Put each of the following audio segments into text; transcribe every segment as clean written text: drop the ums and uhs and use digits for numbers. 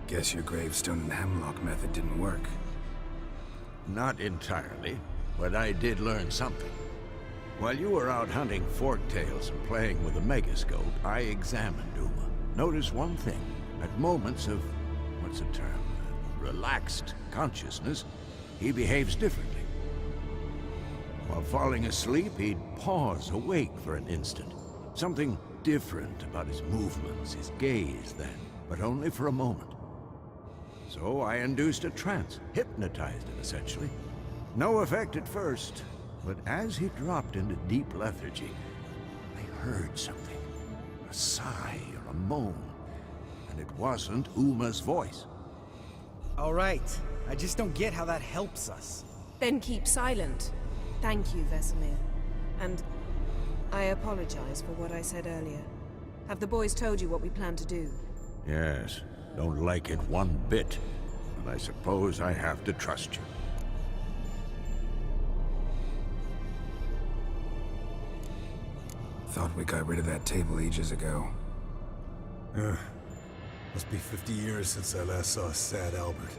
Guess your gravestone and hemlock method didn't work. Not entirely, but I did learn something. While you were out hunting forktails and playing with a megascope, I examined Uma. Noticed one thing. At moments of, what's the term, relaxed consciousness, he behaves differently. While falling asleep, he'd pause awake for an instant. Something different about his movements, his gaze then, but only for a moment. So I induced a trance, hypnotized him essentially. No effect at first, but as he dropped into deep lethargy, I heard something. A sigh or a moan, and it wasn't Uma's voice. All right, I just don't get how that helps us. Then keep silent. Thank you, Vesemir. And I apologize for what I said earlier. Have the boys told you what we plan to do? Yes, don't like it one bit, but I suppose I have to trust you. Thought we got rid of that table ages ago. Must be 50 years since I last saw sad Albert.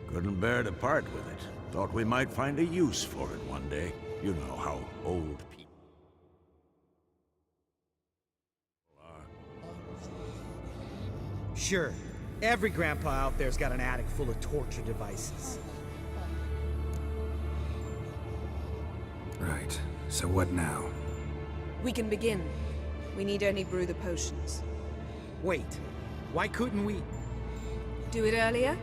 Couldn't bear to part with it. Thought we might find a use for it one day. You know how old people are. Sure, every grandpa out there's got an attic full of torture devices. Right. So what now? We can begin. We need only brew the potions. Wait, why couldn't we? Do it earlier?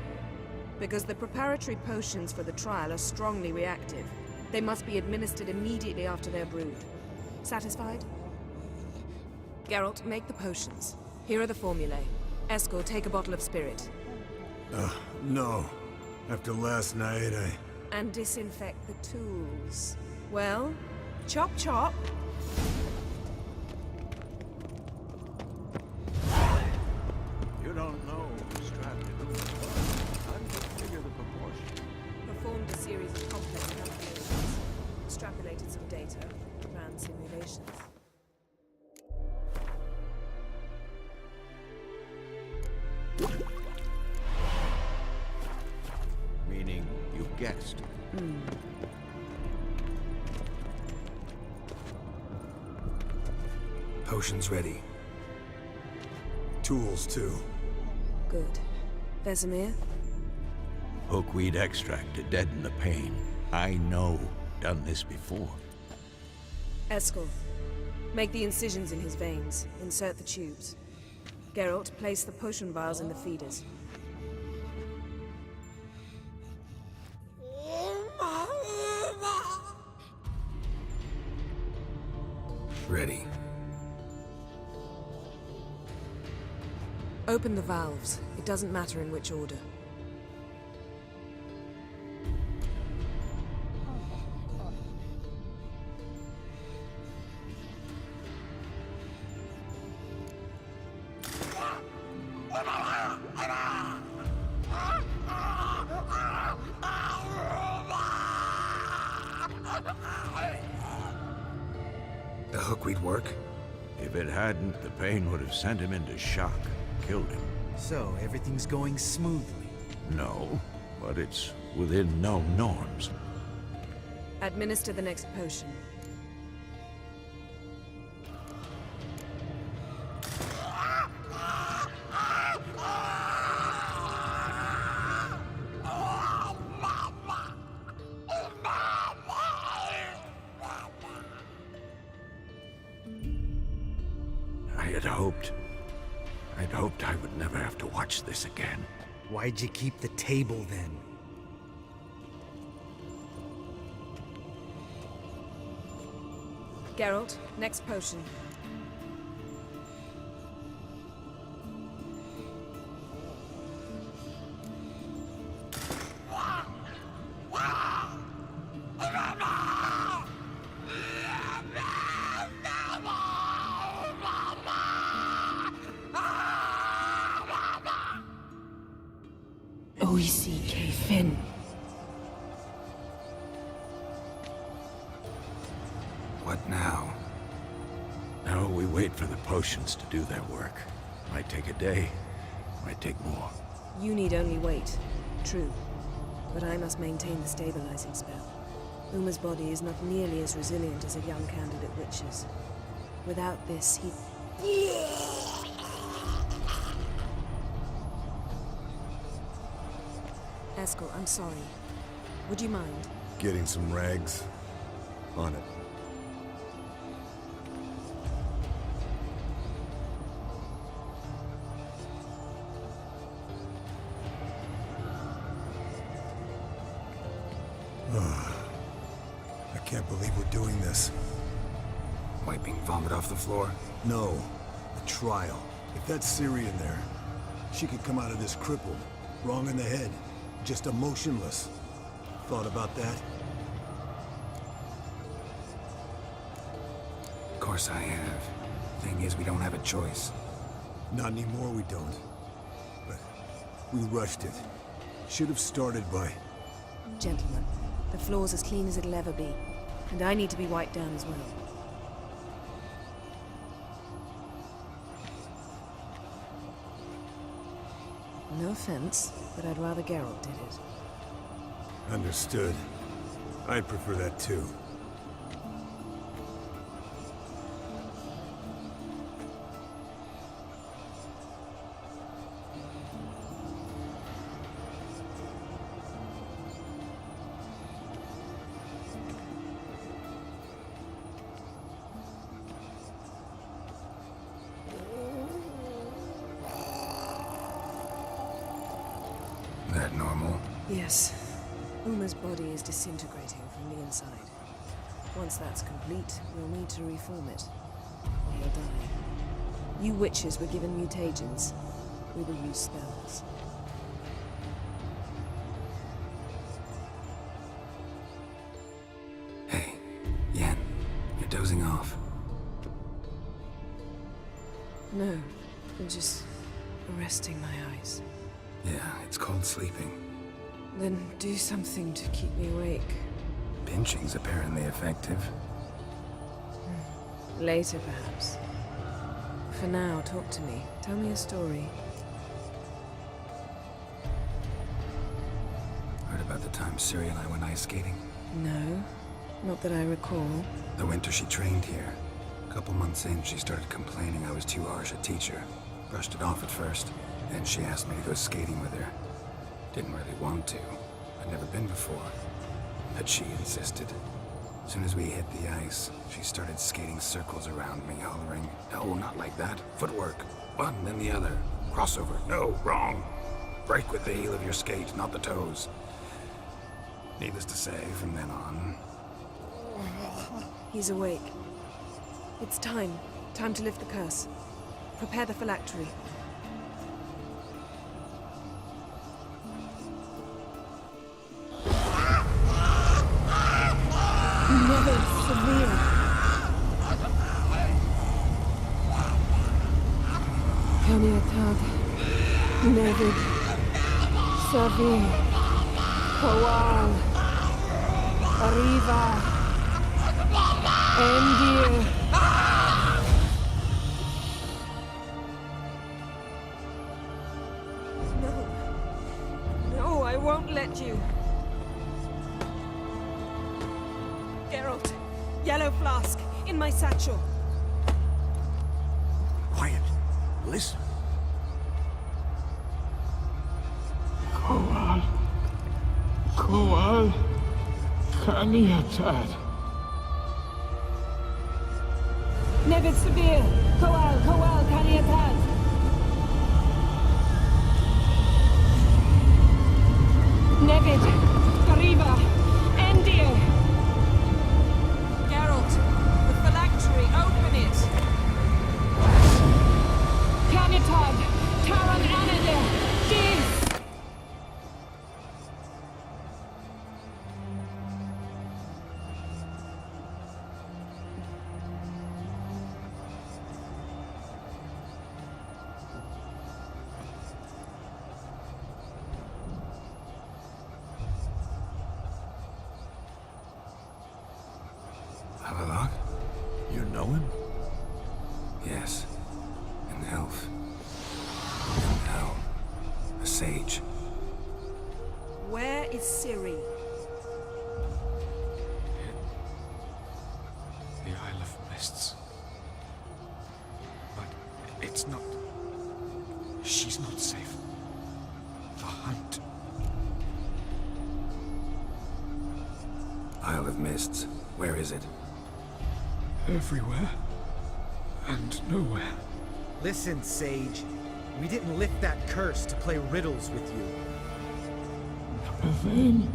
Because the preparatory potions for the trial are strongly reactive. They must be administered immediately after they're brewed. Satisfied? Geralt, make the potions. Here are the formulae. Eskel, take a bottle of spirit. No. After last night, And disinfect the tools. Well, chop chop. You don't know who's strapped to who. How did you figure the proportion? Performed a series of complex calculations. Extrapolated some data. Ran simulations. Meaning you guessed. Potions ready. tools too. Good. Vesemir? Hookweed extract to deaden the pain. I know. Done this before. Eskel, make the incisions in his veins. Insert the tubes. Geralt, place the potion vials in the feeders. Ready. Open the valves. It doesn't matter in which order. The hookweed work? If it hadn't, the pain would have sent him into shock. Killed him. So, everything's going smoothly. No, but it's within known norms. Administer the next potion. I'd hoped I would never have to watch this again. Why'd you keep the table then? Geralt, next potion. Fin. What now? Now we wait for the potions to do their work. Might take a day, might take more. You need only wait. True. But I must maintain the stabilizing spell. Uma's body is not nearly as resilient as a young candidate witch's. Without this, he... Eskel, I'm sorry. Would you mind? Getting some rags. On it. I can't believe we're doing this. Wiping vomit off the floor? No, the trial. If that's Syrian there, she could come out of this crippled, wrong in the head, just emotionless. Thought about that? Of course I have. Thing is, we don't have a choice. Not anymore, we don't. But we rushed it. Should have started by... Gentlemen, the floor's as clean as it'll ever be. And I need to be wiped down as well. No offense, but I'd rather Geralt did it. Understood. I'd prefer that too. That normal? Yes. Uma's body is disintegrating from the inside. Once that's complete, we'll need to reform it. Or he'll die. You witches were given mutagens. We will use spells. Hey, Yen, you're dozing off. No, I'm just resting my eyes. Yeah, it's called sleeping. Then do something to keep me awake. Pinching's apparently effective. Later, perhaps. For now, talk to me. Tell me a story. Heard about the time Ciri and I went ice skating? No, not that I recall. The winter she trained here. A couple months in, she started complaining I was too harsh a teacher. Brushed it off at first. Then she asked me to go skating with her. Didn't really want to. I'd never been before. But she insisted. As soon as we hit the ice, she started skating circles around me, hollering, "No, not like that. Footwork. One, then the other. Crossover. No, wrong. Break with the heel of your skate, not the toes." Needless to say, from then on... He's awake. It's time. Time to lift the curse. Prepare the phylactery. Never severe. Caniatad. Nevid. Savir. Kowal. Arriva. Endir. No. No, I won't let you. Geralt, yellow flask, in my satchel. Quiet. Listen. Kowal. Kowal. Kaniatad. Nevid Sabir, Kowal, Kaniatad. Nevid, Arriva, Endir. Geralt, the phylactery, open it. Kaniatad, Taran Anadir, Dis. Havelock? You know him? Yes. An elf. And now, a Sage. Where is Ciri? The Isle of Mists. But it's not... She's not safe. The hunt. Isle of Mists. Where is it? Everywhere. And nowhere. Listen, Sage. We didn't lift that curse to play riddles with you. Yfyn.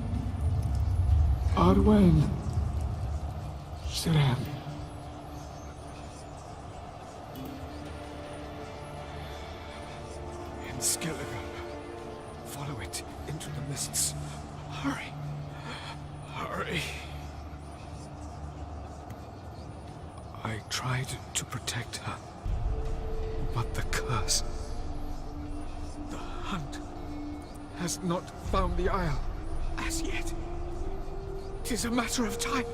Arwen. Seren. In Skellige. Follow it into the mists. Hurry. Hurry. I tried to protect her. But the curse... The hunt has not found the Isle as yet. 'Tis a matter of time.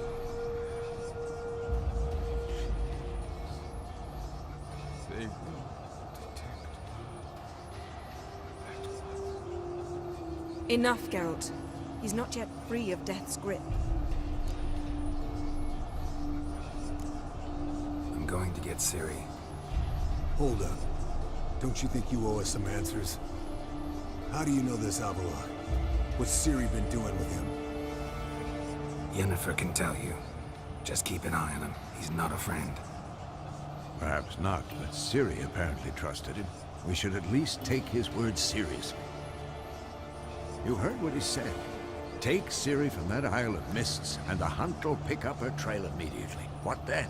They will detect at once. Enough, Geralt. He's not yet free of death's grip. I'm going to get Ciri. Hold up. Don't you think you owe us some answers? How do you know this Avalar? What's Ciri been doing with him? Yennefer can tell you. Just keep an eye on him. He's not a friend. Perhaps not, but Ciri apparently trusted him. We should at least take his words seriously. You heard what he said. Take Ciri from that Isle of Mists, and the hunt will pick up her trail immediately. What then?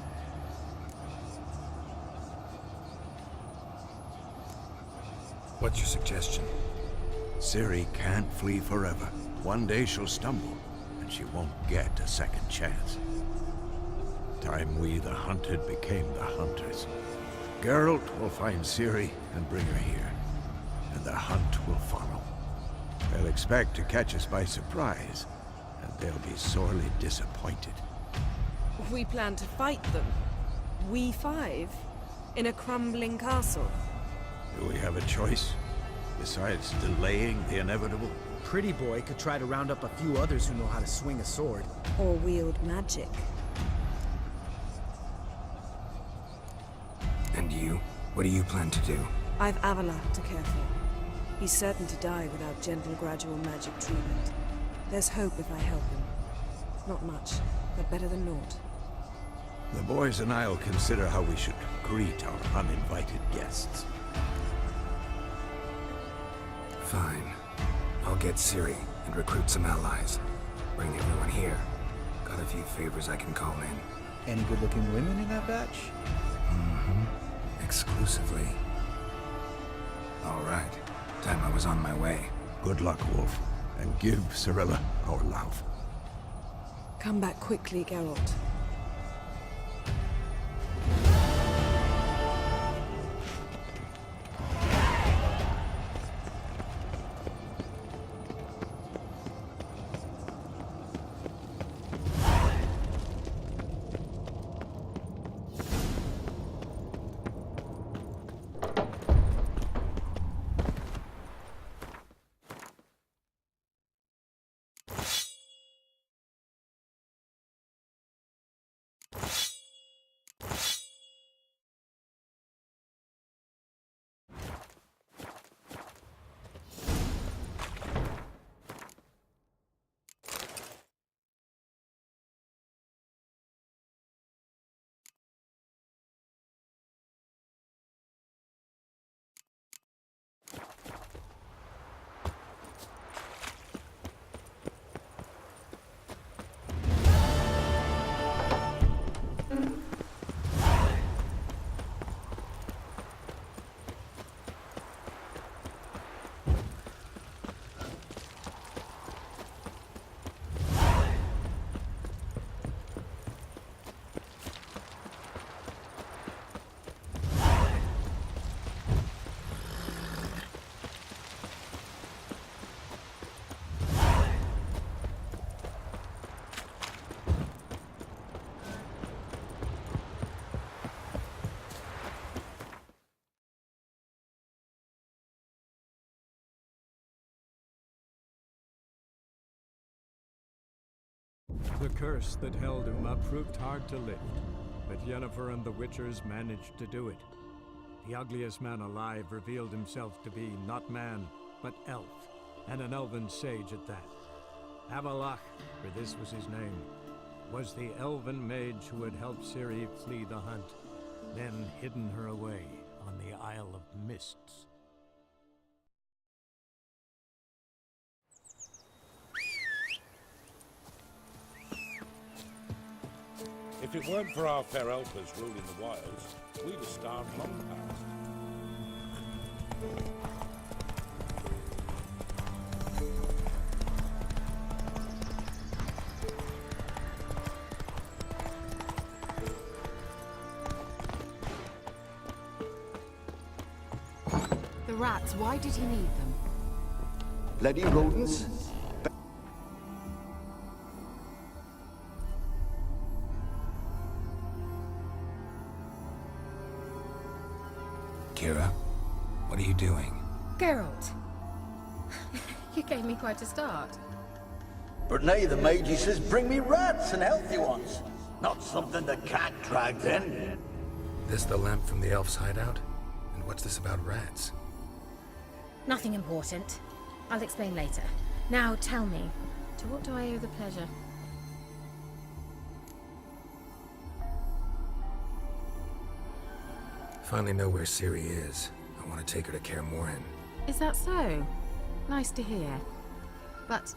What's your suggestion? Ciri can't flee forever. One day she'll stumble, and she won't get a second chance. Time we, the hunted, became the hunters. Geralt will find Ciri and bring her here, and the hunt will follow. They'll expect to catch us by surprise, and they'll be sorely disappointed. We plan to fight them. We five? In a crumbling castle? Do we have a choice? Besides delaying the inevitable? Pretty Boy could try to round up a few others who know how to swing a sword. Or wield magic? And you? What do you plan to do? I've Avalar to care for. He's certain to die without gentle, gradual magic treatment. There's hope if I help him. Not much, but better than naught. The boys and I'll consider how we should greet our uninvited guests. Fine. I'll get Ciri and recruit some allies. Bring everyone here. Got a few favors I can call in. Any good-looking women in that batch? Mm-hmm. Exclusively. All right. Time I was on my way. Good luck, Wolf, and give Cirilla our love. Come back quickly, Geralt. The curse that held Uma proved hard to lift, but Yennefer and the Witchers managed to do it. The ugliest man alive revealed himself to be not man, but elf, and an elven sage at that. Avalach, for this was his name, was the elven mage who had helped Ciri flee the hunt, then hidden her away on the Isle of Mists. If it weren't for our fair elfers ruling the wilds, we'd have starved long past. The rats, why did he need them? Bloody rodents? Kira, what are you doing? Geralt. You gave me quite a start. But now the mage says bring me rats and healthy ones. Not something the cat dragged in. This the lamp from the elf's hideout? And what's this about rats? Nothing important. I'll explain later. Now tell me, to what do I owe the pleasure? Finally know where Ciri is. I want to take her to Kaer Morhen. Is that so? Nice to hear. But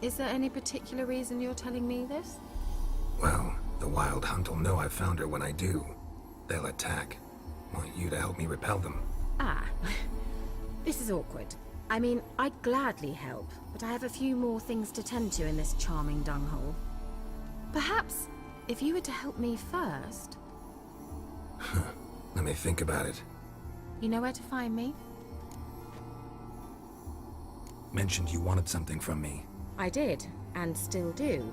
is there any particular reason you're telling me this? Well, the Wild Hunt will know I've found her when I do. They'll attack. Want you to help me repel them. Ah, this is awkward. I mean, I'd gladly help, but I have a few more things to tend to in this charming dunghole. Perhaps, if you were to help me first... Let me think about it. You know where to find me? Mentioned you wanted something from me. I did, and still do.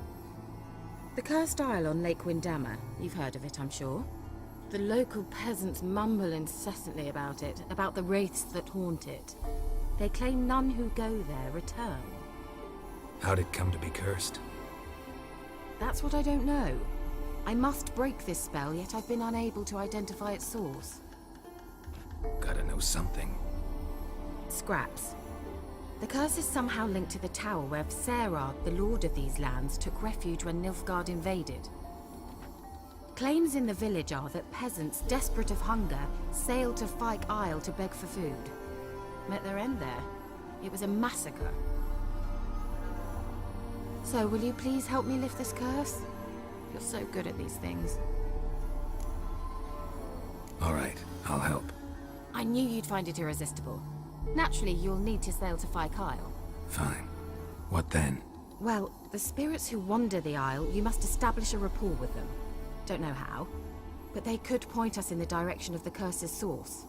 The Cursed Isle on Lake Windammer. You've heard of it, I'm sure. The local peasants mumble incessantly about it, about the wraiths that haunt it. They claim none who go there return. How'd it come to be cursed? That's what I don't know. I must break this spell, yet I've been unable to identify its source. Gotta know something. Scraps. The curse is somehow linked to the tower where Serad, the lord of these lands, took refuge when Nilfgaard invaded. Claims in the village are that peasants, desperate of hunger, sailed to Fyke Isle to beg for food. Met their end there. It was a massacre. So, will you please help me lift this curse? You're so good at these things. All right, I'll help. I knew you'd find it irresistible. Naturally, you'll need to sail to Fyke Isle. Fine. What then? Well, the spirits who wander the Isle, you must establish a rapport with them. Don't know how, but they could point us in the direction of the curse's source.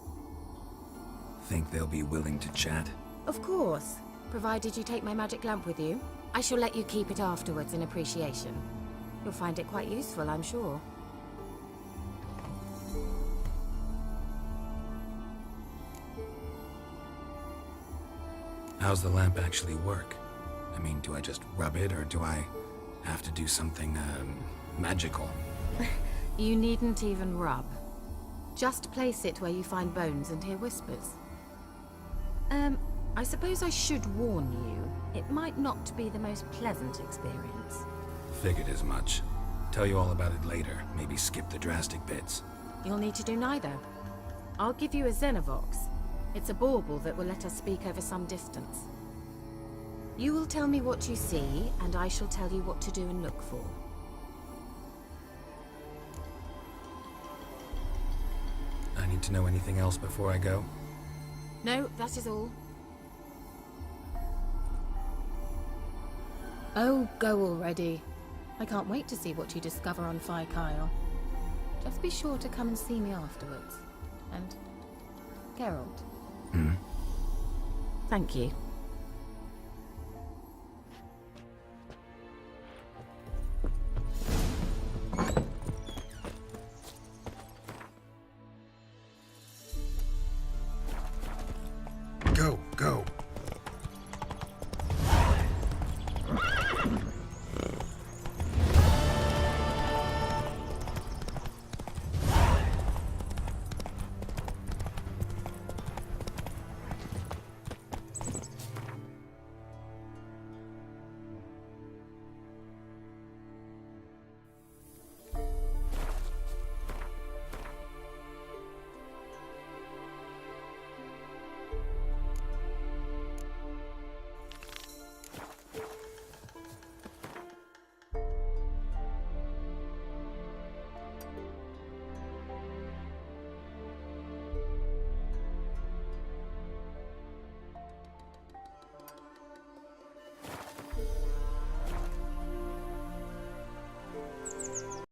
Think they'll be willing to chat? Of course, provided you take my magic lamp with you. I shall let you keep it afterwards in appreciation. You'll find it quite useful, I'm sure. How's the lamp actually work? I mean, do I just rub it, or do I have to do something, magical? You needn't even rub. Just place it where you find bones and hear whispers. I suppose I should warn you, it might not be the most pleasant experience. Figured as much. Tell you all about it later, maybe skip the drastic bits. You'll need to do neither. I'll give you a Xenovox. It's a bauble that will let us speak over some distance. You will tell me what you see, and I shall tell you what to do and look for. I need to know anything else before I go? No, that is all. Oh, go already. I can't wait to see what you discover on Fyke Isle. Just be sure to come and see me afterwards. And... Geralt. Hmm? Thank you.